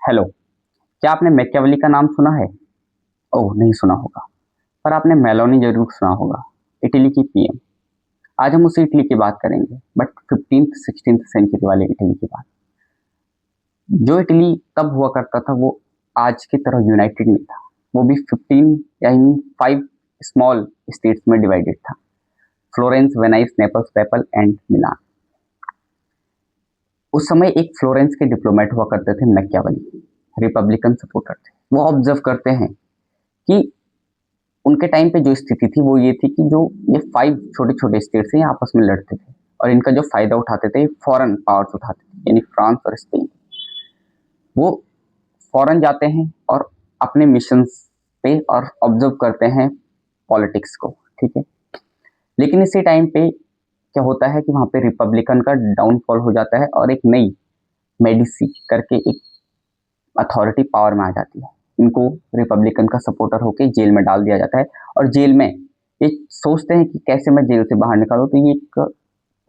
Hello. क्या आपने Machiavelli का नाम सुना है? ओह, नहीं सुना होगा। पर आपने मेलोनी जरूर सुना होगा, इटली की पीएम। आज हम उसी इटली की बात करेंगे, बट 15th 16th सेंचुरी वाले इटली की बात। जो इटली तब हुआ करता था वो आज की तरह यूनाइटेड नहीं था। वो भी 15 यानी 5 स्मॉल स्टेट्स में डिवाइडेड था। Florence, Venice, Naples, Papal and Milan. उस समय एक फ्लोरेंस के डिप्लोमेट हुआ करते थे मैकियावेली, रिपब्लिकन सपोर्टर थे। वो ऑब्जर्व करते हैं कि उनके टाइम पे जो स्थिति थी वो ये थी कि जो ये 5 छोटे छोटे स्टेट्स हैं आपस में लड़ते थे और इनका जो फायदा उठाते थे फॉरेन पावर्स उठाते थे, यानी फ्रांस और स्पेन। वो फॉरेन जाते हैं और अपने मिशंस पे और ऑब्जर्व करते हैं पॉलिटिक्स को। ठीक है, लेकिन इसी टाइम पे क्या होता है कि वहाँ पे रिपब्लिकन का डाउनफॉल हो जाता है और एक नई मेडिसी करके एक अथॉरिटी पावर में आ जाती है। इनको रिपब्लिकन का सपोर्टर होकर जेल में डाल दिया जाता है और जेल में ये सोचते हैं कि कैसे मैं जेल से बाहर निकालूं, तो ये एक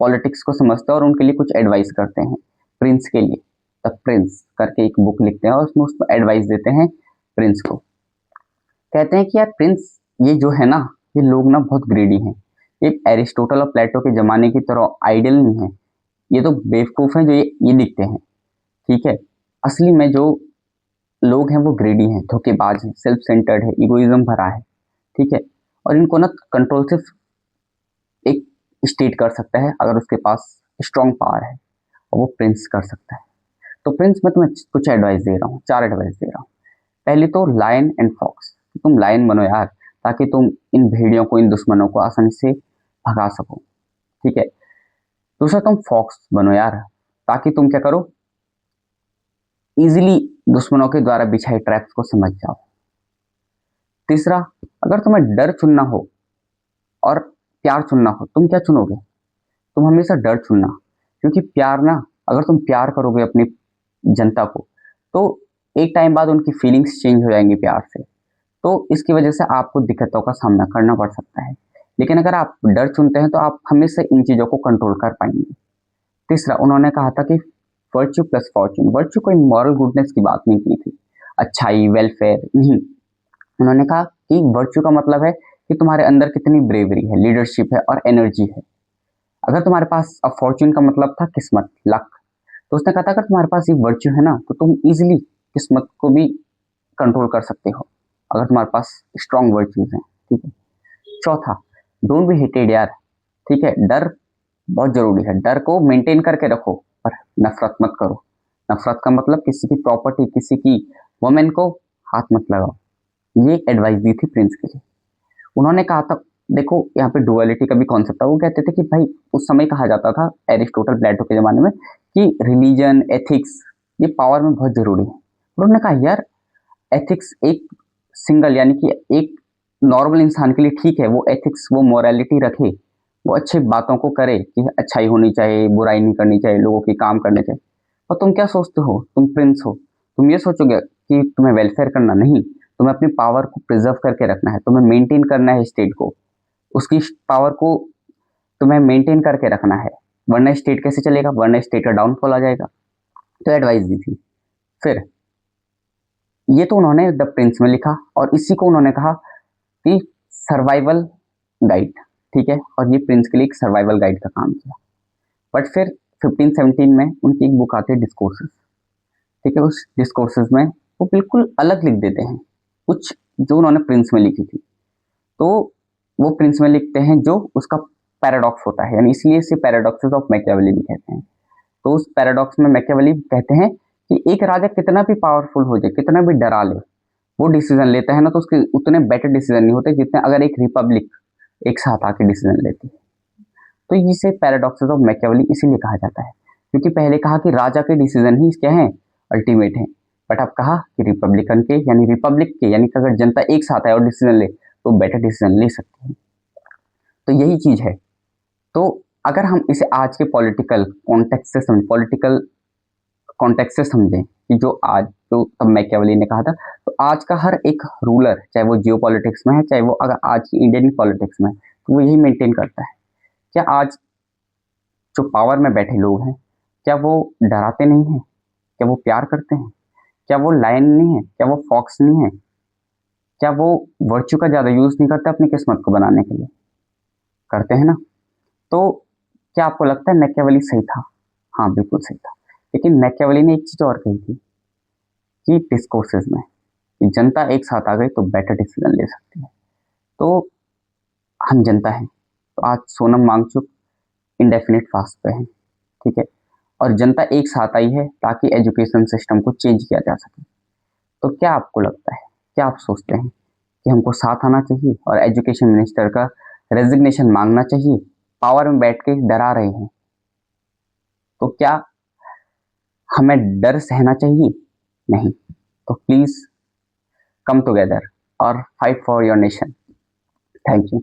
पॉलिटिक्स को समझते हैं और उनके लिए कुछ एडवाइस करते हैं प्रिंस के लिए। द प्रिंस करके एक बुक लिखते हैं और उसमें एडवाइस देते हैं प्रिंस को। कहते हैं कि यार प्रिंस, ये जो है ना, ये लोग ना बहुत ग्रेडी हैं। ये एरिस्टोटल और प्लेटो के जमाने की तरह आइडियल नहीं है। ये तो बेवकूफ हैं जो ये लिखते हैं। ठीक है, असली में जो लोग हैं वो ग्रेडी हैं, धोखेबाज हैं, सेल्फ सेंटर्ड है, इगोइज्म भरा है। ठीक है, और इनको ना कंट्रोल सिर्फ एक स्टेट कर सकता है अगर उसके पास स्ट्रॉन्ग पावर है, और वो प्रिंस कर सकता है। तो प्रिंस, मैं तुम्हें कुछ एडवाइस दे रहा हूँ, 4 एडवाइस दे रहा हूँ। पहले तो लायन एंड फॉक्स, तुम लायन बनो यार, ताकि तुम इन भेड़ियों को, इन दुश्मनों को आसानी से भगा सको। ठीक है। दूसरा, तुम फॉक्स बनो यार, ताकि तुम क्या करो, इजिली दुश्मनों के द्वारा बिछाई ट्रैप्स को समझ जाओ। तीसरा, अगर तुम्हें डर चुनना हो और प्यार चुनना हो, तुम क्या चुनोगे? तुम हमेशा डर चुनना, क्योंकि प्यार ना, अगर तुम प्यार करोगे अपनी जनता को, तो एक टाइम बाद उनकी फीलिंग्स चेंज हो जाएंगी प्यार से। तो इसकी वजह से आपको दिक्कतों का सामना करना पड़ सकता है। लेकिन अगर आप डर चुनते हैं तो आप हमेशा इन चीज़ों को कंट्रोल कर पाएंगे। तीसरा, उन्होंने कहा था कि वर्च्यू प्लस फॉर्च्यून। वर्च्यू कोई मॉरल गुडनेस की बात नहीं की थी, अच्छाई, वेलफेयर नहीं। उन्होंने कहा कि वर्च्यू का मतलब है कि तुम्हारे अंदर कितनी ब्रेवरी है, लीडरशिप है और एनर्जी है। अगर तुम्हारे पास, अब फॉर्च्यून का मतलब था किस्मत, लक। तो उसने कहा था अगर तुम्हारे पास ये वर्च्यू है ना, तो तुम इजिली किस्मत को भी कंट्रोल कर सकते हो, अगर तुम्हारे पास स्ट्रॉन्ग वर्च्यूज हैं। ठीक है। चौथा, डोंट बी हेटेड यार। ठीक है, डर बहुत जरूरी है, डर को मेंटेन करके रखो, पर नफरत मत करो। नफरत का मतलब किसी की प्रॉपर्टी, किसी की वुमेन को हाथ मत लगाओ। ये एडवाइस दी थी प्रिंस के लिए। उन्होंने कहा था, देखो यहाँ पे डुअलिटी का भी कॉन्सेप्ट था। वो कहते थे कि भाई, उस समय कहा जाता था एरिस्टोटल, प्लेटो के ज़माने में, कि रिलीजन, एथिक्स, ये पावर में बहुत ज़रूरी है। उन्होंने कहा यार, एथिक्स एक सिंगल, यानी कि एक नॉर्मल इंसान के लिए ठीक है, वो एथिक्स, वो मोरालिटी रखे, वो अच्छी बातों को करे कि अच्छाई होनी चाहिए, बुराई नहीं करनी चाहिए, लोगों के काम करने चाहिए। और तुम क्या सोचते हो, तुम प्रिंस हो, तुम ये सोचोगे कि तुम्हें वेलफेयर करना? नहीं, तुम्हें अपनी पावर को प्रिजर्व करके रखना है, तुम्हें मेंटेन करना है स्टेट को, उसकी पावर को तुम्हें मेंटेन करके रखना है। वरना स्टेट कैसे चलेगा, वरना स्टेट का डाउनफॉल आ जाएगा। तो एडवाइस दी थी। फिर ये तो उन्होंने द प्रिंस में लिखा, और इसी को उन्होंने कहा कि सर्वाइवल गाइड। ठीक है, और ये प्रिंस के लिए एक सर्वाइवल गाइड का काम किया। बट फिर 1517 में उनकी एक बुक आती है, डिस्कोर्सेस। ठीक है, उस डिस्कोर्सेस में वो बिल्कुल अलग लिख देते हैं कुछ जो उन्होंने प्रिंस में लिखी थी। तो वो प्रिंस में लिखते हैं जो उसका पैराडॉक्स होता है, यानी इसलिए इसे पैराडॉक्सेस ऑफ मैकियावेली भी कहते हैं। तो उस पैराडॉक्स में मैकियावेली कहते हैं कि एक राजा कितना भी पावरफुल हो जाए, कितना भी डरा ले, वो डिसीजन लेता है ना, तो उसके उतने बेटर डिसीजन नहीं होते जितने अगर एक रिपब्लिक एक साथ आके डिसीजन लेती है। तो इसे पैराडॉक्सेस ऑफ मैकियावेली इसीलिए कहा जाता है, क्योंकि पहले कहा कि राजा के डिसीजन ही क्या हैं, अल्टीमेट हैं। बट अब कहा कि रिपब्लिकन के, यानी रिपब्लिक के, यानी कि अगर जनता एक साथ आए और डिसीजन ले तो बेटर डिसीजन ले सकते हैं। तो यही चीज है। तो अगर हम इसे आज के पॉलिटिकल कॉन्टेक्स्ट से समझें कि जो आज, जो तब मैकियावेली ने कहा था, तो आज का हर एक रूलर, चाहे वो जियो पॉलिटिक्स में है, चाहे वो अगर आज की इंडियन पॉलिटिक्स में है, तो वो यही मेंटेन करता है। क्या आज जो पावर में बैठे लोग हैं, क्या वो डराते नहीं हैं? क्या वो प्यार करते हैं? क्या वो लायन नहीं है? क्या वो फॉक्स नहीं है? क्या वो वर्च्यू का ज़्यादा यूज़ नहीं करते अपनी किस्मत को बनाने के लिए? करते हैं ना। तो क्या आपको लगता है मैकियावेली सही था? हाँ, बिल्कुल सही था। लेकिन मैकियावेली ने एक चीज़ और कही थी कि डिस्कोर्सेस में कि जनता एक साथ आ गई तो बेटर डिसीजन ले सकती है। तो हम जनता हैं, तो आज सोनम वांगचुक इंडेफिनिट फास्ट पे हैं, ठीक है? और जनता एक साथ आई है ताकि एजुकेशन सिस्टम को चेंज किया जा सके। तो क्या आपको लगता है, क्या आप सोचते हैं कि हमको साथ आना चाहिए और एजुकेशन मिनिस्टर का रेजिग्नेशन मांगना चाहिए? पावर में बैठ के डरा रहे हैं, तो क्या हमें डर सहना चाहिए? नहीं। तो प्लीज कम टुगेदर और fight for your nation. Thank you.